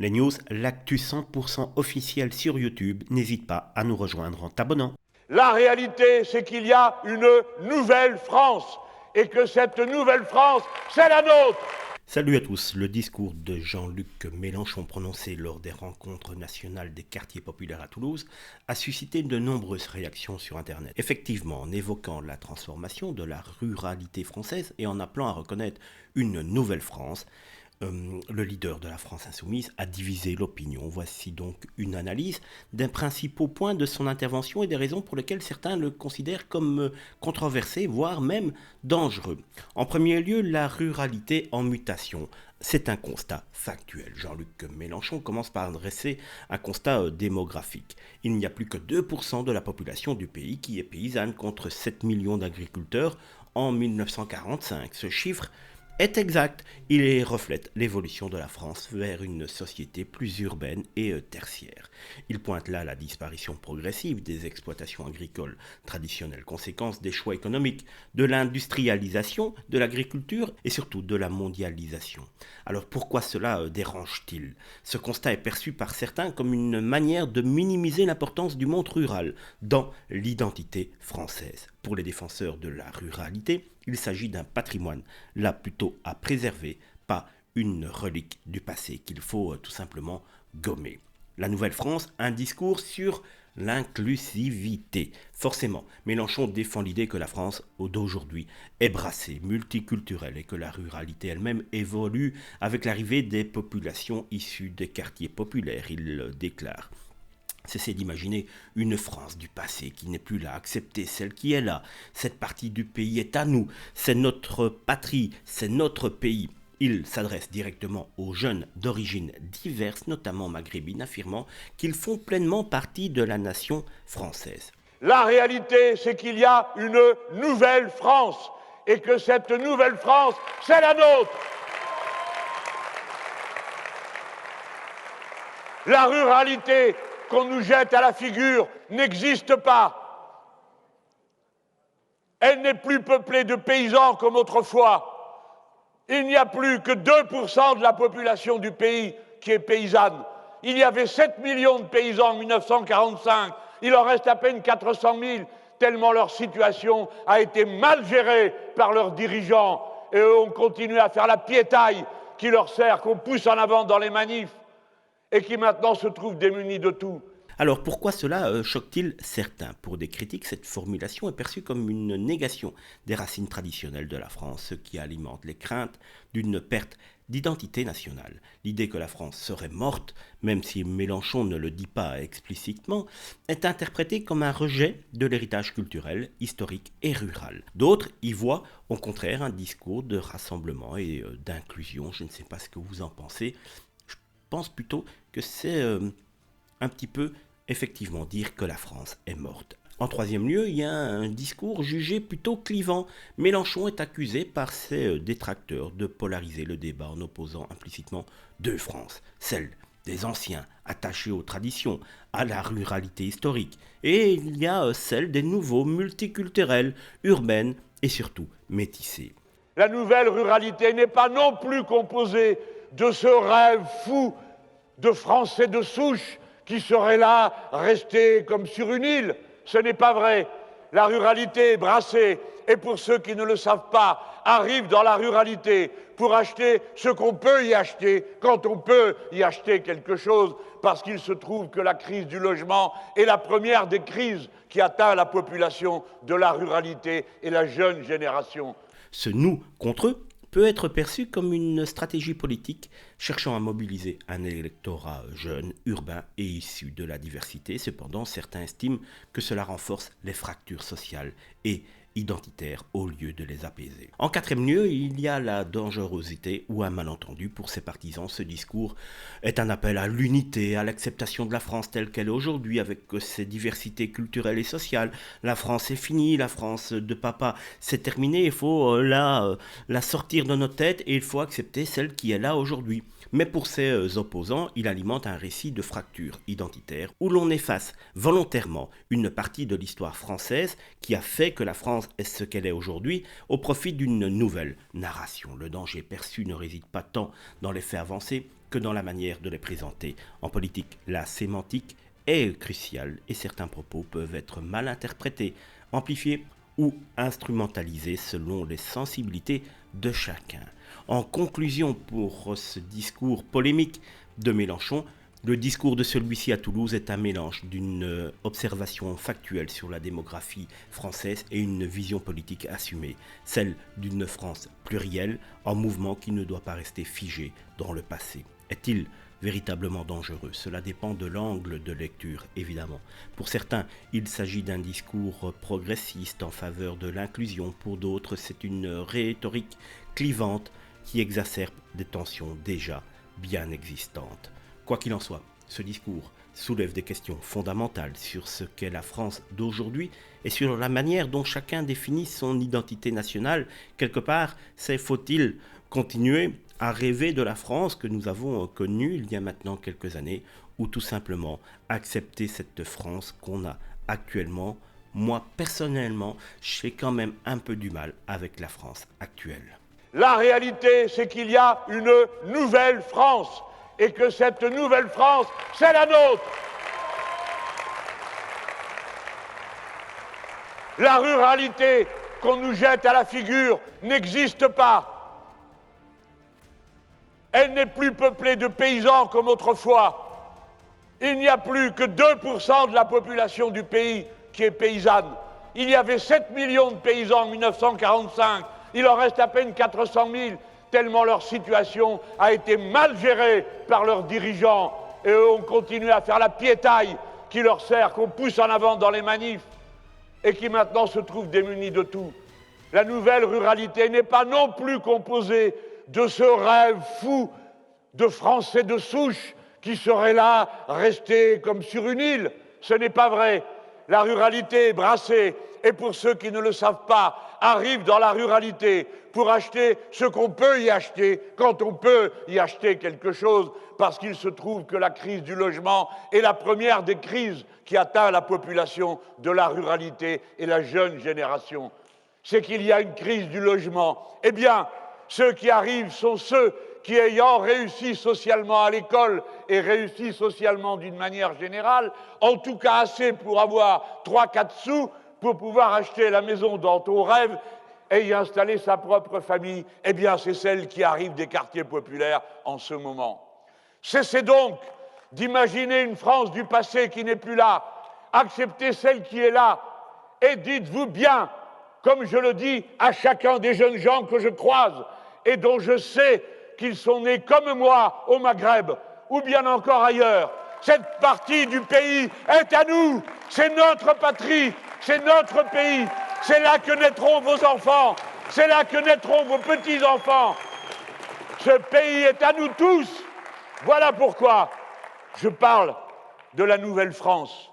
Les news, l'actu 100% officiel sur YouTube, n'hésite pas à nous rejoindre en t'abonnant. La réalité, c'est qu'il y a une nouvelle France et que cette nouvelle France, c'est la nôtre. Salut à tous, le discours de Jean-Luc Mélenchon prononcé lors des rencontres nationales des quartiers populaires à Toulouse a suscité de nombreuses réactions sur Internet. Effectivement, en évoquant la transformation de la ruralité française et en appelant à reconnaître une nouvelle France, le leader de la France insoumise a divisé l'opinion. Voici donc une analyse des principaux points de son intervention et des raisons pour lesquelles certains le considèrent comme controversé, voire même dangereux. En premier lieu, la ruralité en mutation. C'est un constat factuel. Jean-Luc Mélenchon commence par dresser un constat démographique. Il n'y a plus que 2% de la population du pays qui est paysanne contre 7 millions d'agriculteurs en 1945. Ce chiffre est exact, il reflète l'évolution de la France vers une société plus urbaine et tertiaire. Il pointe là la disparition progressive des exploitations agricoles traditionnelles, conséquence des choix économiques, de l'industrialisation de l'agriculture et surtout de la mondialisation. Alors pourquoi cela dérange-t-il ? Ce constat est perçu par certains comme une manière de minimiser l'importance du monde rural dans l'identité française. Pour les défenseurs de la ruralité, il s'agit d'un patrimoine, là plutôt à préserver, pas une relique du passé qu'il faut tout simplement gommer. La Nouvelle-France, un discours sur l'inclusivité. Forcément, Mélenchon défend l'idée que la France d'aujourd'hui est brassée, multiculturelle et que la ruralité elle-même évolue avec l'arrivée des populations issues des quartiers populaires, il déclare. Cessez d'imaginer une France du passé qui n'est plus là, acceptez celle qui est là. Cette partie du pays est à nous, c'est notre patrie, c'est notre pays. Il s'adresse directement aux jeunes d'origine diverses, notamment maghrébines, affirmant qu'ils font pleinement partie de la nation française. La réalité, c'est qu'il y a une nouvelle France et que cette nouvelle France, c'est la nôtre. La ruralité qu'on nous jette à la figure n'existe pas. Elle n'est plus peuplée de paysans comme autrefois. Il n'y a plus que 2% de la population du pays qui est paysanne. Il y avait 7 millions de paysans en 1945. Il en reste à peine 400 000, tellement leur situation a été mal gérée par leurs dirigeants. Et eux ont continué à faire la piétaille qui leur sert, qu'on pousse en avant dans les manifs, et qui maintenant se trouvent démunis de tout. Alors pourquoi cela choque-t-il certains ? Pour des critiques, cette formulation est perçue comme une négation des racines traditionnelles de la France, ce qui alimente les craintes d'une perte d'identité nationale. L'idée que la France serait morte, même si Mélenchon ne le dit pas explicitement, est interprétée comme un rejet de l'héritage culturel, historique et rural. D'autres y voient au contraire un discours de rassemblement et d'inclusion. Je ne sais pas ce que vous en pensez. Je pense plutôt que c'est un petit peu effectivement dire que la France est morte. En troisième lieu, il y a un discours jugé plutôt clivant. Mélenchon est accusé par ses détracteurs de polariser le débat en opposant implicitement deux France, celle des anciens attachés aux traditions, à la ruralité historique, et il y a celle des nouveaux multiculturels, urbaines et surtout métissées. La nouvelle ruralité n'est pas non plus composée de ce rêve fou de Français de souche qui seraient là, restés comme sur une île. Ce n'est pas vrai. La ruralité est brassée, et pour ceux qui ne le savent pas, arrivent dans la ruralité pour acheter ce qu'on peut y acheter, quand on peut y acheter quelque chose, parce qu'il se trouve que la crise du logement est la première des crises qui atteint la population de la ruralité et la jeune génération. Ce nous contre eux peut être perçu comme une stratégie politique cherchant à mobiliser un électorat jeune, urbain et issu de la diversité. Cependant, certains estiment que cela renforce les fractures sociales et identitaires au lieu de les apaiser. En quatrième lieu, il y a la dangerosité ou un malentendu. Pour ses partisans, ce discours est un appel à l'unité, à l'acceptation de la France telle qu'elle est aujourd'hui, avec ses diversités culturelles et sociales. La France est finie, la France de papa c'est terminé, il faut la sortir de nos têtes et il faut accepter celle qui est là aujourd'hui. Mais pour ses opposants, il alimente un récit de fracture identitaire où l'on efface volontairement une partie de l'histoire française qui a fait que la France est ce qu'elle est aujourd'hui au profit d'une nouvelle narration. Le danger perçu ne réside pas tant dans les faits avancés que dans la manière de les présenter. En politique, la sémantique est cruciale et certains propos peuvent être mal interprétés, amplifiés ou instrumentalisés selon les sensibilités de chacun. En conclusion, pour ce discours polémique de Mélenchon, le discours de celui-ci à Toulouse est un mélange d'une observation factuelle sur la démographie française et une vision politique assumée, celle d'une France plurielle, en mouvement qui ne doit pas rester figée dans le passé. Est-il véritablement dangereux? Cela dépend de l'angle de lecture, évidemment. Pour certains, il s'agit d'un discours progressiste en faveur de l'inclusion. Pour d'autres, c'est une rhétorique clivante qui exacerbe des tensions déjà bien existantes. Quoi qu'il en soit, ce discours soulève des questions fondamentales sur ce qu'est la France d'aujourd'hui et sur la manière dont chacun définit son identité nationale. Quelque part, faut-il continuer à rêver de la France que nous avons connue il y a maintenant quelques années, ou tout simplement accepter cette France qu'on a actuellement? Moi, personnellement, j'ai quand même un peu du mal avec la France actuelle. La réalité, c'est qu'il y a une nouvelle France. Et que cette nouvelle France, c'est la nôtre. La ruralité qu'on nous jette à la figure n'existe pas. Elle n'est plus peuplée de paysans comme autrefois. Il n'y a plus que 2% de la population du pays qui est paysanne. Il y avait 7 millions de paysans en 1945. Il en reste à peine 400 000. Tellement leur situation a été mal gérée par leurs dirigeants. Et eux ont continué à faire la piétaille qui leur sert, qu'on pousse en avant dans les manifs, et qui maintenant se trouvent démunis de tout. La nouvelle ruralité n'est pas non plus composée de ce rêve fou de Français de souche qui seraient là, restés comme sur une île. Ce n'est pas vrai. La ruralité est brassée, et pour ceux qui ne le savent pas, arrivent dans la ruralité pour acheter ce qu'on peut y acheter, quand on peut y acheter quelque chose, parce qu'il se trouve que la crise du logement est la première des crises qui atteint la population de la ruralité et la jeune génération. C'est qu'il y a une crise du logement. Eh bien, ceux qui arrivent sont ceux qui, ayant réussi socialement à l'école et réussi socialement d'une manière générale, en tout cas assez pour avoir 3-4 sous pour pouvoir acheter la maison dont on rêve et y installer sa propre famille. Eh bien, c'est celle qui arrive des quartiers populaires en ce moment. Cessez donc d'imaginer une France du passé qui n'est plus là. Acceptez celle qui est là et dites-vous bien, comme je le dis à chacun des jeunes gens que je croise et dont je sais qu'ils sont nés comme moi au Maghreb ou bien encore ailleurs. Cette partie du pays est à nous, c'est notre patrie, c'est notre pays, c'est là que naîtront vos enfants, c'est là que naîtront vos petits-enfants. Ce pays est à nous tous. Voilà pourquoi je parle de la nouvelle France.